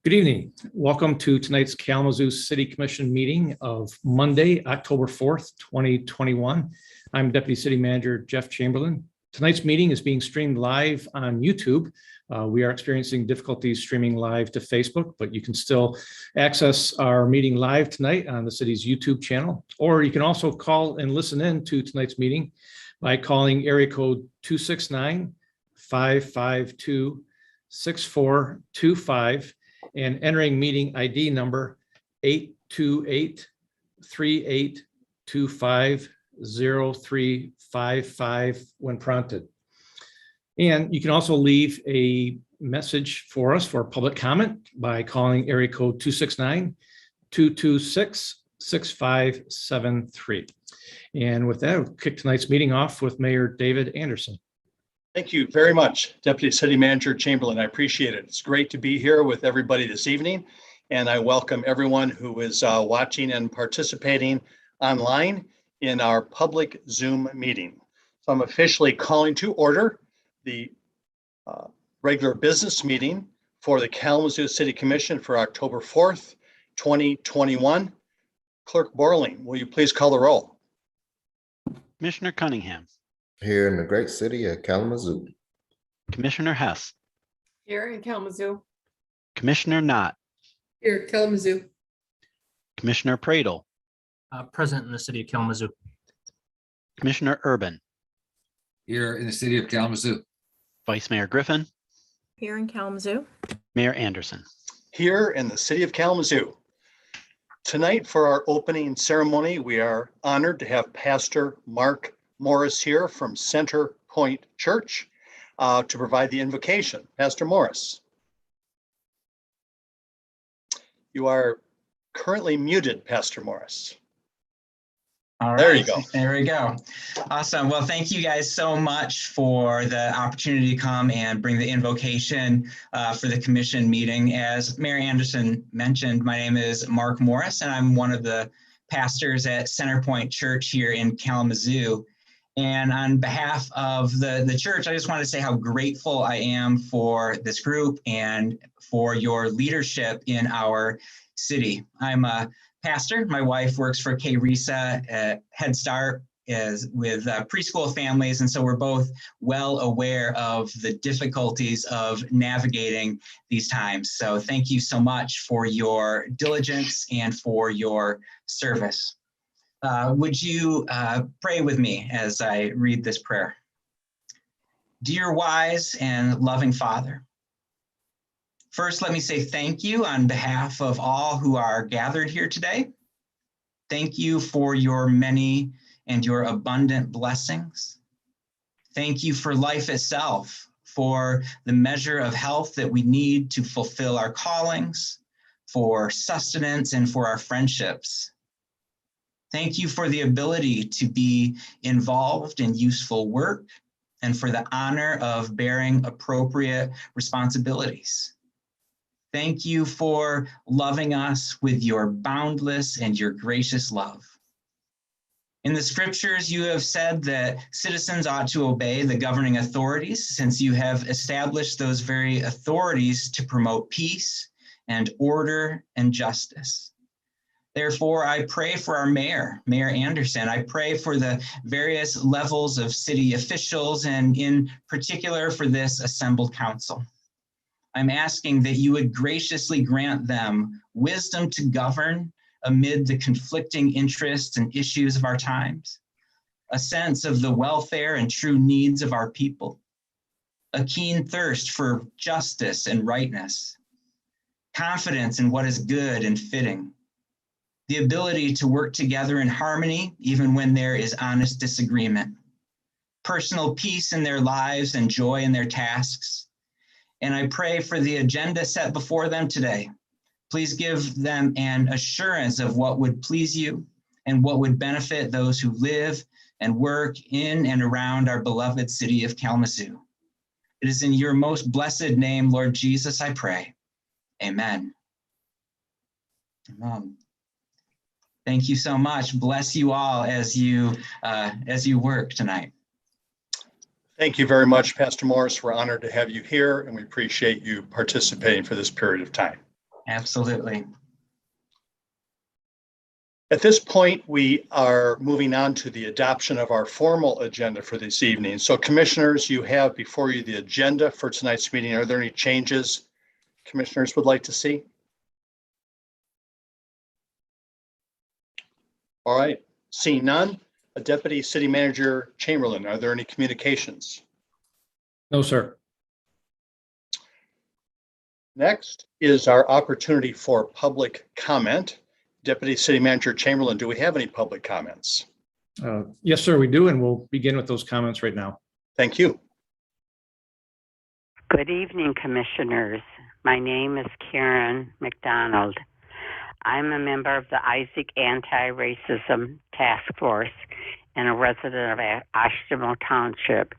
Good evening. Welcome to tonight's Kalamazoo City Commission meeting of Monday, October 4th, 2021. I'm Deputy City Manager Jeff Chamberlain. Tonight's meeting is being streamed live on YouTube. We are experiencing difficulties streaming live to Facebook, but you can still access our meeting live tonight on the city's YouTube channel, or you can also call and listen in to tonight's meeting by calling area code 269-552-6425 and entering meeting ID number 828-3825-0355 when prompted. And you can also leave a message for us for public comment by calling area code 269-226-6573. And with that, we'll kick tonight's meeting off with Mayor David Anderson. Thank you very much, Deputy City Manager Chamberlain. I appreciate it. It's great to be here with everybody this evening, and I welcome everyone who is watching and participating online in our public Zoom meeting. So I'm officially calling to order the regular business meeting for the Kalamazoo City Commission for October 4th, 2021. Clerk Borling, will you please call the roll? Commissioner Cunningham. Here in the great city of Kalamazoo. Commissioner Hess. Here in Kalamazoo. Commissioner Knott. Here in Kalamazoo. Commissioner Pradle. Present in the city of Kalamazoo. Commissioner Urban. Here in the city of Kalamazoo. Vice Mayor Griffin. Here in Kalamazoo. Mayor Anderson. Here in the city of Kalamazoo. Tonight for our opening ceremony, we are honored to have Pastor Mark Morris here from Center Point Church to provide the invocation. Pastor Morris. You are currently muted, Pastor Morris. All right, there you go. There we go. Awesome. Well, thank you guys so much for the opportunity to come and bring the invocation for the commission meeting. As Mayor Anderson mentioned, my name is Mark Morris, and I'm one of the pastors at Center Point Church here in Kalamazoo. And on behalf of the church, I just want to say how grateful I am for this group and for your leadership in our city. I'm a pastor. My wife works for KRISA Head Start with preschool families. And so we're both well aware of the difficulties of navigating these times. So thank you so much for your diligence and for your service. Would you pray with me as I read this prayer? Dear wise and loving Father, first let me say thank you on behalf of all who are gathered here today. Thank you for your many and your abundant blessings. Thank you for life itself, for the measure of health that we need to fulfill our callings, for sustenance, and for our friendships. Thank you for the ability to be involved in useful work and for the honor of bearing appropriate responsibilities. Thank you for loving us with your boundless and your gracious love. In the scriptures, you have said that citizens ought to obey the governing authorities, since you have established those very authorities to promote peace and order and justice. Therefore, I pray for our mayor, Mayor Anderson. I pray for the various levels of city officials and in particular for this assembled council. I'm asking that you would graciously grant them wisdom to govern amid the conflicting interests and issues of our times, a sense of the welfare and true needs of our people, a keen thirst for justice and rightness, confidence in what is good and fitting, the ability to work together in harmony even when there is honest disagreement, personal peace in their lives and joy in their tasks. And I pray for the agenda set before them today. Please give them an assurance of what would please you and what would benefit those who live and work in and around our beloved city of Kalamazoo. It is in your most blessed name, Lord Jesus, I pray. Amen. Amen. Thank you so much. Bless you all as you work tonight. Thank you very much, Pastor Morris. We're honored to have you here, and we appreciate you participating for this period of time. Absolutely. At this point, we are moving on to the adoption of our formal agenda for this evening. So commissioners, you have before you the agenda for tonight's meeting. Are there any changes commissioners would like to see? All right, seeing none. Deputy City Manager Chamberlain, are there any communications? No, sir. Next is our opportunity for public comment. Deputy City Manager Chamberlain, do we have any public comments? Yes, sir, we do, and we'll begin with those comments right now. Thank you. Good evening, Commissioners. My name is Karen McDonald. I'm a member of the Isaac Anti-Racism Task Force and a resident of Ashtabula Township.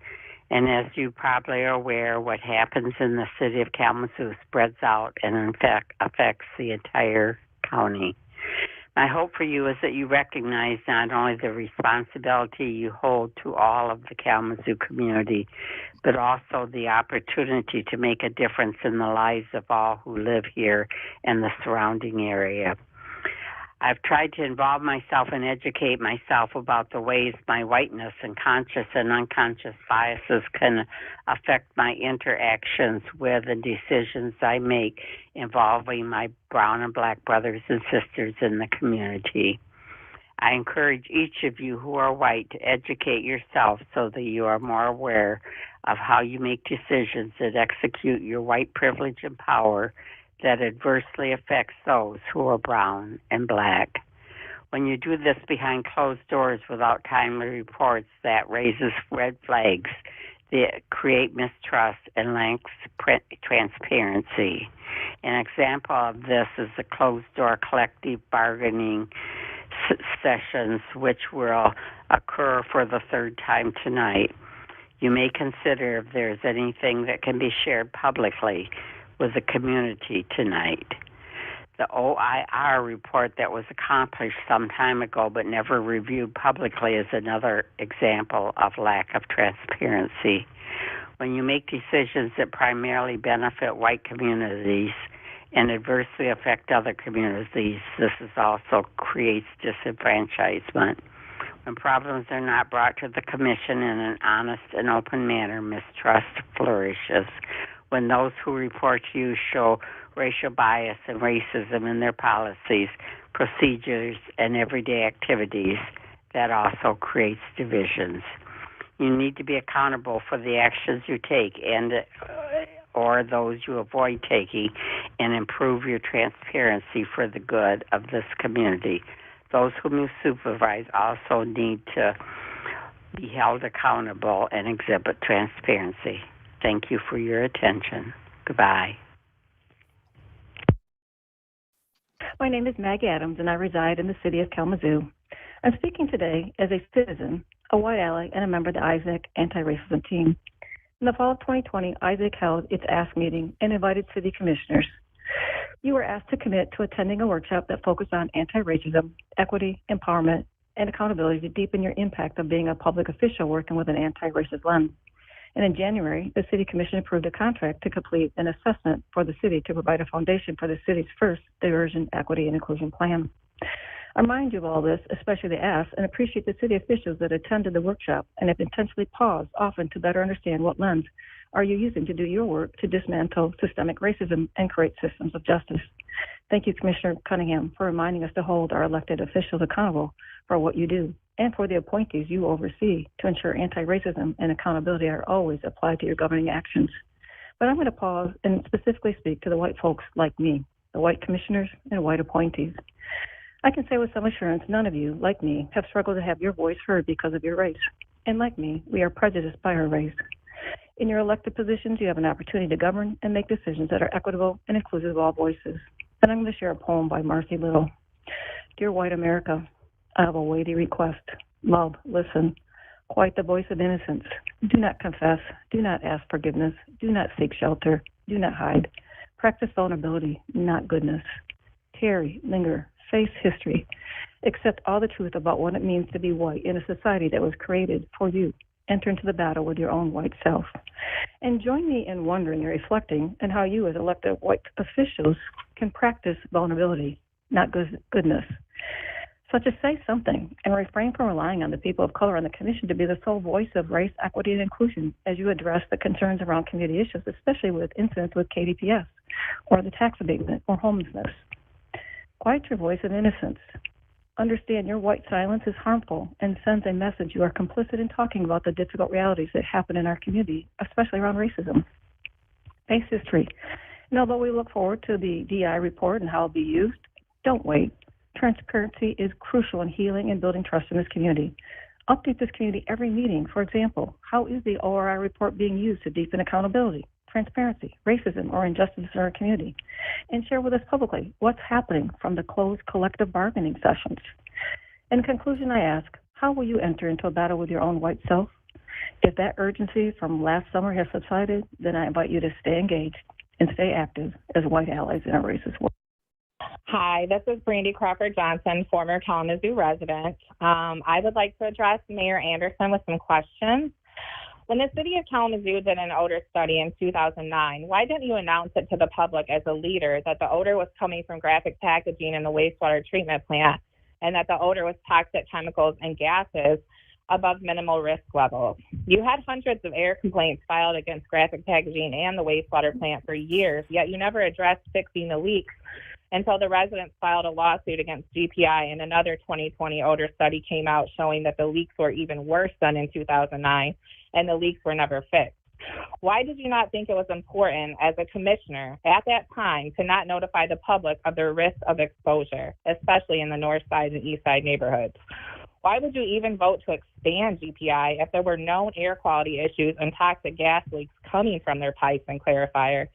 And as you probably are aware, what happens in the city of Kalamazoo spreads out and in fact affects the entire county. My hope for you is that you recognize not only the responsibility you hold to all of the Kalamazoo community, but also the opportunity to make a difference in the lives of all who live here and the surrounding area. I've tried to involve myself and educate myself about the ways my whiteness and conscious and unconscious biases can affect my interactions with and decisions I make involving my brown and black brothers and sisters in the community. I encourage each of you who are white to educate yourself so that you are more aware of how you make decisions that execute your white privilege and power that adversely affects those who are brown and black. When you do this behind closed doors without timely reports, that raises red flags that create mistrust and lacks transparency. An example of this is the closed-door collective bargaining sessions, which will occur for the third time tonight. You may consider if there's anything that can be shared publicly with the community tonight. The OIR report that was accomplished some time ago but never reviewed publicly is another example of lack of transparency. When you make decisions that primarily benefit white communities and adversely affect other communities, this is also creates disenfranchisement. When problems are not brought to the commission in an honest and open manner, mistrust flourishes. When those who report to you show racial bias and racism in their policies, procedures, and everyday activities, that also creates divisions. You need to be accountable for the actions you take and or those you avoid taking and improve your transparency for the good of this community. Those whom you supervise also need to be held accountable and exhibit transparency. Thank you for your attention. Goodbye. My name is Maggie Adams, and I reside in the city of Kalamazoo. I'm speaking today as a citizen, a white ally, and a member of the Isaac Anti-Racism Team. In the fall of 2020, Isaac held its Ask meeting and invited city commissioners. You were asked to commit to attending a workshop that focused on anti-racism, equity, empowerment, and accountability to deepen your impact of being a public official working with an anti-racist lens. And in January, the City Commission approved a contract to complete an assessment for the city to provide a foundation for the city's first diversion, equity, and inclusion plan. I remind you of all this, especially the ask, and appreciate the city officials that attended the workshop and have intentionally paused often to better understand what lens are you using to do your work to dismantle systemic racism and create systems of justice. Thank you, Commissioner Cunningham, for reminding us to hold our elected officials accountable for what you do and for the appointees you oversee to ensure anti-racism and accountability are always applied to your governing actions. But I'm going to pause and specifically speak to the white folks like me, the white commissioners and white appointees. I can say with some assurance, none of you, like me, have struggled to have your voice heard because of your race. And like me, we are prejudiced by our race. In your elected positions, you have an opportunity to govern and make decisions that are equitable and inclusive of all voices. And I'm going to share a poem by Marcy Little. Dear white America, I have a weighty request. Love, listen. Quiet the voice of innocence. Do not confess. Do not ask forgiveness. Do not seek shelter. Do not hide. Practice vulnerability, not goodness. Tarry, linger, face history. Accept all the truth about what it means to be white in a society that was created for you. enter into the battle with your own white self. And join me in wondering and reflecting on how you as elected white officials can practice vulnerability, not goodness. Such as say something and refrain from relying on the people of color on the commission to be the sole voice of race, equity, and inclusion as you address the concerns around community issues, especially with incidents with KDPS or the tax abatement or homelessness. Quiet your voice of innocence. Understand your white silence is harmful and sends a message you are complicit in talking about the difficult realities that happen in our community, especially around racism. Face history. And although we look forward to the DI report and how it will be used, don't wait. Transparency is crucial in healing and building trust in this community. Update this community every meeting. For example, how is the ORI report being used to deepen accountability, transparency, racism, or injustice in our community? And share with us publicly what's happening from the closed collective bargaining sessions. In conclusion, I ask, how will you enter into a battle with your own white self? If that urgency from last summer has subsided, then I invite you to stay engaged and stay active as white allies in our racist world. Hi, this is Brandi Crawford Johnson, former Kalamazoo resident. I would like to address Mayor Anderson with some questions. When the city of Kalamazoo did an odor study in 2009, why didn't you announce it to the public as a leader that the odor was coming from graphic packaging in the wastewater treatment plant and that the odor was toxic chemicals and gases above minimal risk levels? You had hundreds of air complaints filed against graphic packaging and the wastewater plant for years, yet you never addressed fixing the leaks until the residents filed a lawsuit against GPI, and another 2020 odor study came out showing that the leaks were even worse than in 2009, and the leaks were never fixed. Why did you not think it was important as a commissioner at that time to not notify the public of the risk of exposure, especially in the north side and east side neighborhoods? Why would you even vote to expand GPI if there were known air quality issues and toxic gas leaks coming from their pipes and clarifier?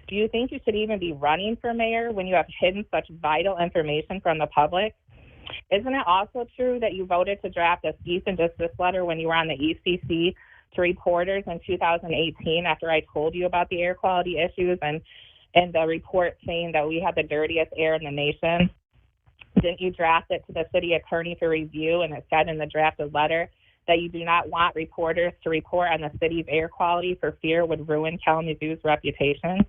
Do you think you should even be running for mayor when you have hidden such vital information from the public? Isn't it also true that you voted to draft a cease and desist letter when you were on the ECC to reporters in 2018 after I told you about the air quality issues and the report saying that we had the dirtiest air in the nation? Didn't you draft it to the city attorney for review, and it said in the drafted letter that you do not want reporters to report on the city's air quality for fear would ruin Kalamazoo's reputation?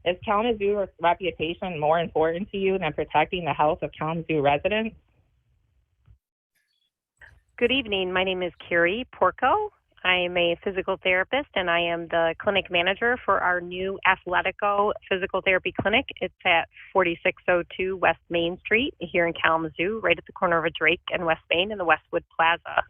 Is Kalamazoo's reputation more important to you than protecting the health of Kalamazoo residents? Good evening. My name is Kiri Porko. I am a physical therapist, and I am the clinic manager for our new Athletico Physical Therapy Clinic. It's at 4602 West Main Street here in Kalamazoo, right at the corner of a Drake and West Main in the Westwood Plaza.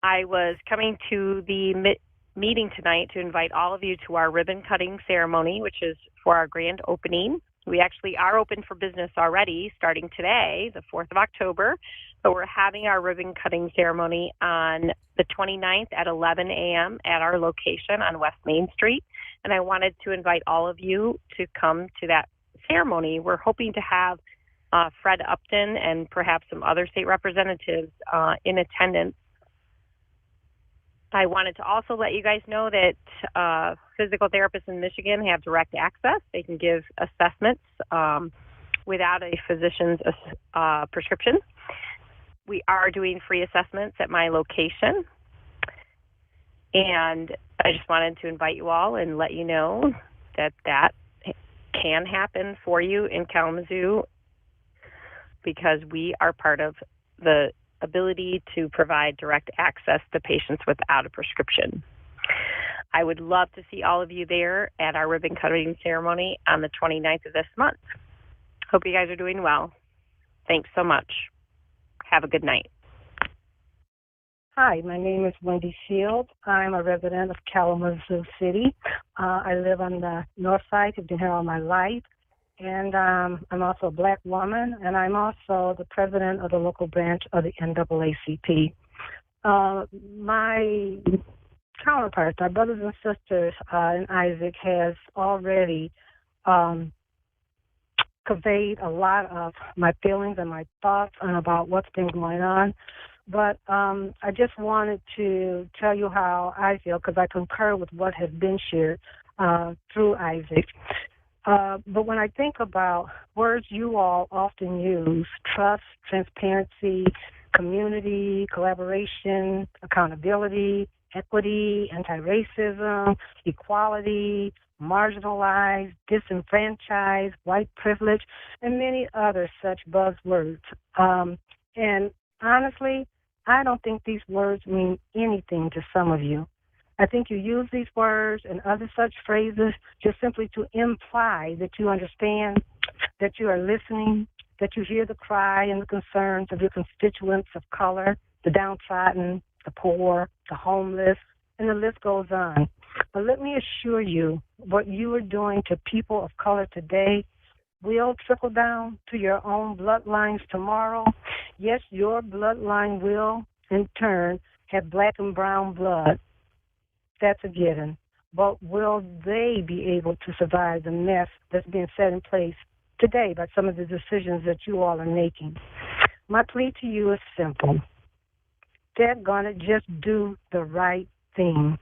I was coming to the meeting tonight to invite all of you to our ribbon cutting ceremony, which is for our grand opening. We actually are open for business already starting today, the 4th of October, but we're having our ribbon cutting ceremony on the 29th at 11 a.m. at our location on West Main Street. And I wanted to invite all of you to come to that ceremony. We're hoping to have Fred Upton and perhaps some other state representatives in attendance. I wanted to also let you guys know that physical therapists in Michigan have direct access. They can give assessments without a physician's prescription. We are doing free assessments at my location. And I just wanted to invite you all and let you know that that can happen for you in Kalamazoo because we are part of the ability to provide direct access to patients without a prescription. I would love to see all of you there at our ribbon cutting ceremony on the 29th of this month. Hope you guys are doing well. Thanks so much. Have a good night. Hi, my name is Wendy Shield. I'm a resident of Kalamazoo City. I live on the north side. I've been here all my life. And I'm also a black woman, and I'm also the president of the local branch of the NAACP. My counterparts, our brothers and sisters in Isaac, has already conveyed a lot of my feelings and my thoughts on about what's been going on. But I just wanted to tell you how I feel, because I concur with what has been shared through Isaac. But when I think about words you all often use, trust, transparency, community, collaboration, accountability, equity, anti-racism, equality, marginalized, disenfranchised, white privilege, and many other such buzzwords. And honestly, I don't think these words mean anything to some of you. I think you use these words and other such phrases just simply to imply that you understand, that you are listening, that you hear the cry and the concerns of your constituents of color, the downtrodden, the poor, the homeless, and the list goes on. But let me assure you, what you are doing to people of color today will trickle down to your own bloodlines tomorrow. Yes, your bloodline will, in turn, have black and brown blood. That's a given. But will they be able to survive the mess that's being set in place today by some of the decisions that you all are making? My plea to you is simple. They're going to just do the right thing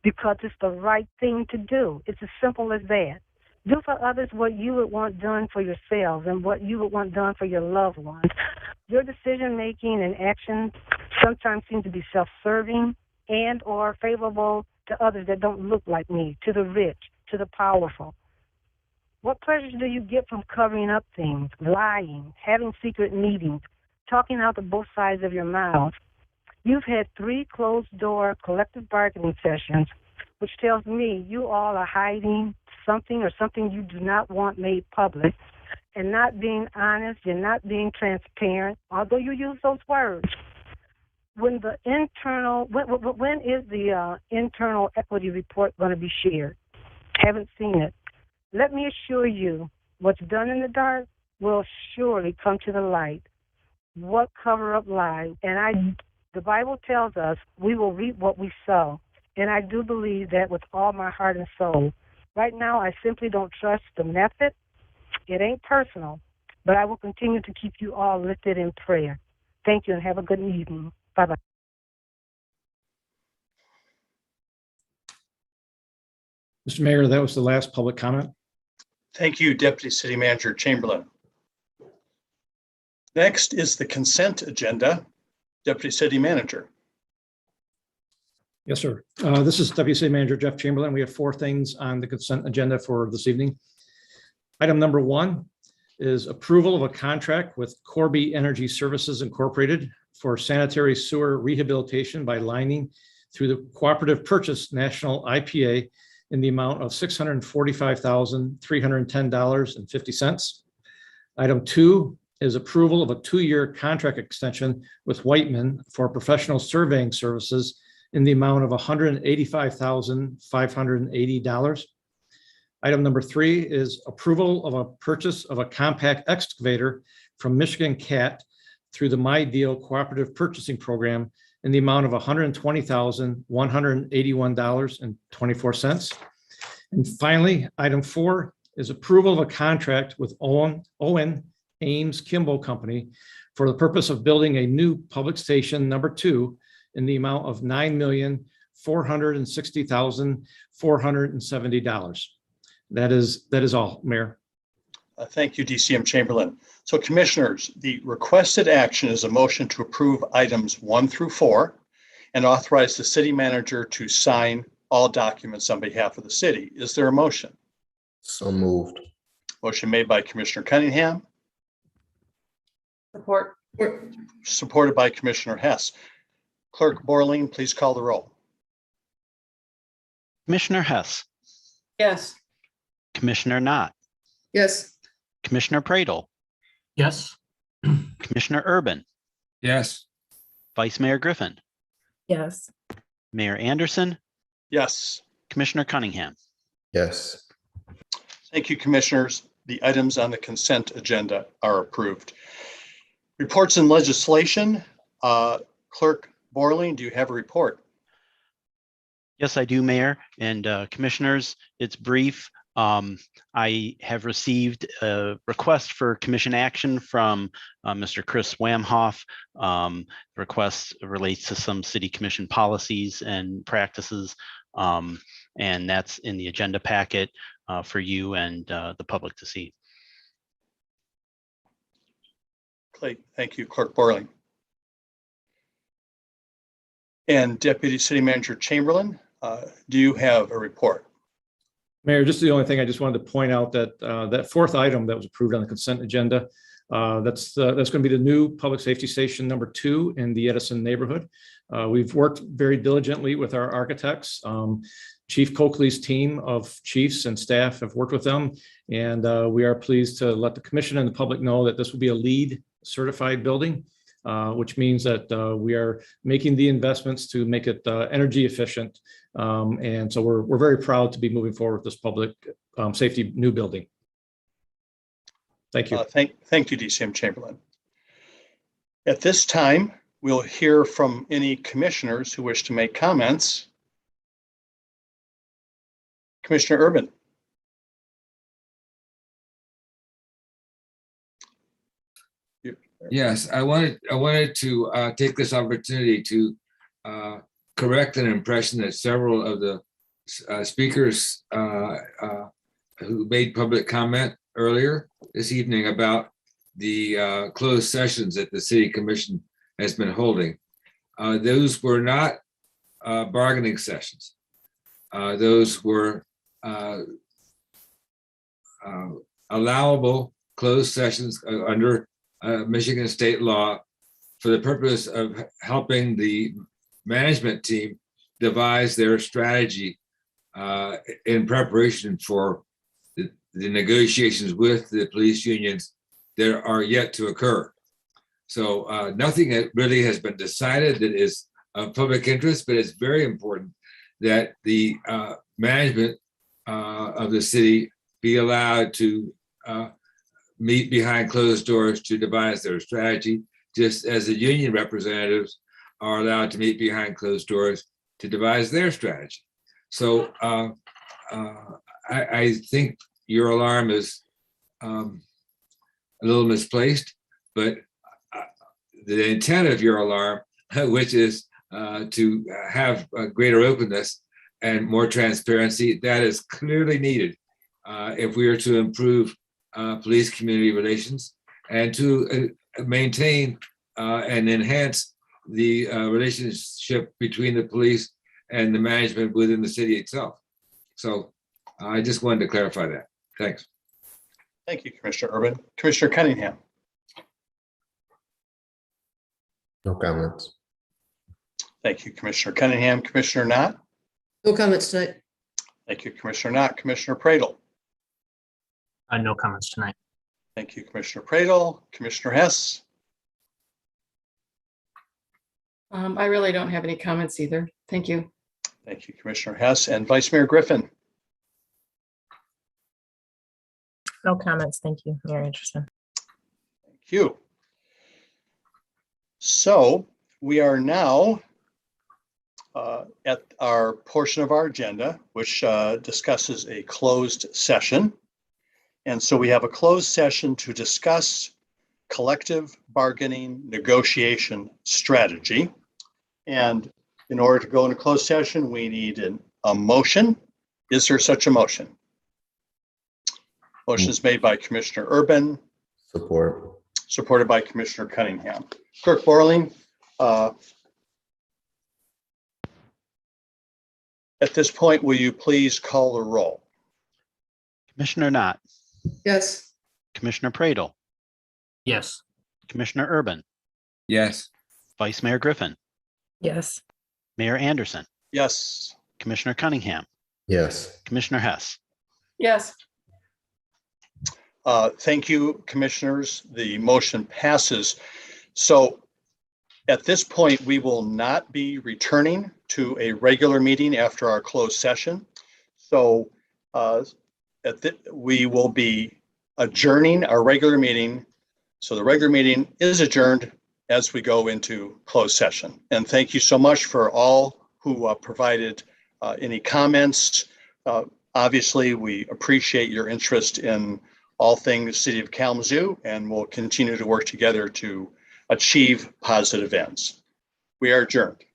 because it's the right thing to do. It's as simple as that. Do for others what you would want done for yourselves and what you would want done for your loved ones. Your decision-making and actions sometimes seem to be self-serving and or favorable to others that don't look like me, to the rich, to the powerful. What pleasure do you get from covering up things, lying, having secret meetings, talking out of both sides of your mouth? You've had 3 closed-door collective bargaining sessions, which tells me you all are hiding something or something you do not want made public and not being honest. You're not being transparent, although you use those words. When is the internal equity report going to be shared? Haven't seen it. Let me assure you, what's done in the dark will surely come to the light. What cover-up lies? And the Bible tells us we will reap what we sow. And I do believe that with all my heart and soul. Right now, I simply don't trust the method. It ain't personal, but I will continue to keep you all lifted in prayer. Thank you and have a good evening. Bye-bye. Mr. Mayor, that was the last public comment. Thank you, Deputy City Manager Chamberlain. Next is the consent agenda. Deputy City Manager. Yes, sir. This is Deputy City Manager Jeff Chamberlain. We have 4 things on the consent agenda for this evening. Item number 1 is approval of a contract with Corby Energy Services Incorporated for sanitary sewer rehabilitation by lining through the Cooperative Purchase National IPA in the amount of $645,310.50. Item 2 is approval of a 2-year contract extension with Whiteman for professional surveying services in the amount of $185,580. Item number 3 is approval of a purchase of a compact excavator from Michigan Cat through the My Deal Cooperative Purchasing Program in the amount of $120,181.24. And finally, item 4 is approval of a contract with Owen Ames Kimball Company for the purpose of building a new public station number 2 in the amount of $9,460,470. That is all, Mayor. Thank you, DCM Chamberlain. So commissioners, the requested action is a motion to approve items 1 through 4 and authorize the city manager to sign all documents on behalf of the city. Is there a motion? So moved. Motion made by Commissioner Cunningham, Support. supported by Commissioner Hess. Clerk Borling, please call the roll. Commissioner Hess, Yes. Commissioner Knott, Yes. Commissioner Pradel, Yes. Commissioner Urban, Yes. Vice Mayor Griffin, Yes. Mayor Anderson, Yes. Commissioner Cunningham. Yes. Thank you, commissioners. The items on the consent agenda are approved. Reports and legislation. Clerk Borling, do you have a report? Yes, I do, Mayor and Commissioners. It's brief. I have received a request for commission action from Mr. Chris Wamhoff. The request relates to some city commission policies and practices, and that's in the agenda packet for you and the public to see. Thank you, Clerk Borling. And Deputy City Manager Chamberlain, do you have a report? Mayor, just the only thing I just wanted to point out that that fourth item that was approved on the consent agenda, that's going to be the new public safety station number 2 in the Edison neighborhood. We've worked very diligently with our architects. Chief Coakley's team of chiefs and staff have worked with them, and we are pleased to let the commission and the public know that this will be a LEED certified building, which means that we are making the investments to make it energy efficient. And so we're very proud to be moving forward with this public safety new building. Thank you. Thank you, DCM Chamberlain. At this time, we'll hear from any commissioners who wish to make comments. Commissioner Urban. Yes, I wanted to take this opportunity to correct an impression that several of the speakers who made public comment earlier this evening about the closed sessions that the City Commission has been holding. Those were not bargaining sessions. Those were allowable closed sessions under Michigan state law for the purpose of helping the management team devise their strategy in preparation for the negotiations with the police unions that are yet to occur. So nothing that really has been decided that is of public interest, but it's very important that the management of the city be allowed to meet behind closed doors to devise their strategy, just as the union representatives are allowed to meet behind closed doors to devise their strategy. So I think your alarm is a little misplaced, but the intent of your alarm, which is to have a greater openness and more transparency, that is clearly needed if we are to improve police community relations and to maintain and enhance the relationship between the police and the management within the city itself. So I just wanted to clarify that. Thanks. Thank you, Commissioner Urban. Commissioner Cunningham. No comments. Thank you, Commissioner Cunningham. Commissioner Knott. No comments tonight. Thank you, Commissioner Knott. Commissioner Pradel. No comments tonight. Thank you, Commissioner Pradel. Commissioner Hess. I really don't have any comments either. Thank you. Thank you, Commissioner Hess. And Vice Mayor Griffin. No comments. Thank you, Mayor Anderson. Thank you. So we are now at our portion of our agenda, which discusses a closed session. And so we have a closed session to discuss collective bargaining negotiation strategy. And in order to go into closed session, we need a motion. Is there such a motion? Motion is made by Commissioner Urban. Support. Supported by Commissioner Cunningham. Clerk Borling, at this point, will you please call the roll? Commissioner Knott, Yes. Commissioner Pradel, Yes. Commissioner Urban, Yes. Vice Mayor Griffin, Yes. Mayor Anderson, Yes. Commissioner Cunningham, Yes. Commissioner Hess. Yes. Thank you, commissioners. The motion passes. So at this point, we will not be returning to a regular meeting after our closed session. So we will be adjourning our regular meeting. So the regular meeting is adjourned as we go into closed session. And thank you so much for all who provided any comments. Obviously, we appreciate your interest in all things City of Kalamazoo, and we'll continue to work together to achieve positive ends. We are adjourned.